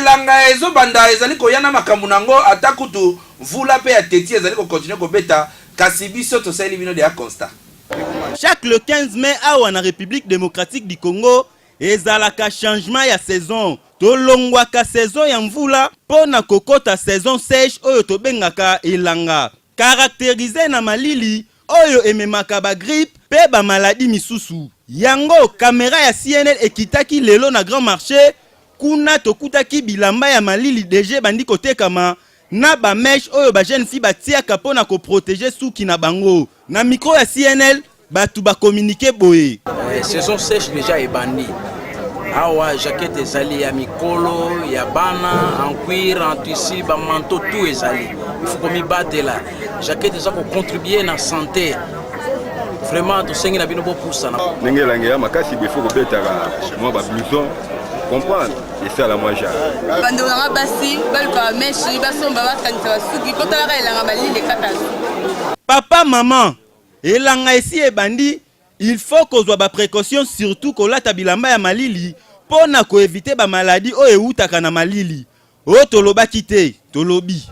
elanga ezo banda ezali koyana makambo nango atakutu vula pe ya teti ezali ko continuer ko beta kasi biso to sali bino de ya constat. Chaque le 15 mai awa na République démocratique du Congo ezalaka changement ya saison. Tolongwaka saison ya mvula pona kokota saison sèche oyo tobengaka elanga. Caractérisé na malili oyo ememaka ba grippe pe ba maladie misusu. Yango caméra ya CNN ekitaki lelo na Grand Marché kuna tokutaki bilamba ya malili DG bandi kotekama na ba mèche oyo ba jeune fille batiaka pona ko protéger suki na bango. Na micro ya CNN batu ba communiquer boye. Saison sèche déjà est bandi. Awa jaquette ezali ya mikolo ya bana en cuir en tissu ba manteau tout ezali. Il faut qu'on y batte là. Jaquette ça pour contribuer na santé. Vraiment to sengi na bino bo poussa na. Nengelange ya makasi il faut ko betaka moi ba blouson. Comprendre et ça la moi ja. Bando na basi balka meshi basomba bakanisa basuki kotala ka elanga malili katazo. Papa maman elanga esi e bandi. Il faut qu'on soit ba précaution surtout qu'on lata bilamba ya malili pona ko éviter ba maladie o eutaka na malili. O toloba kite, tolobi.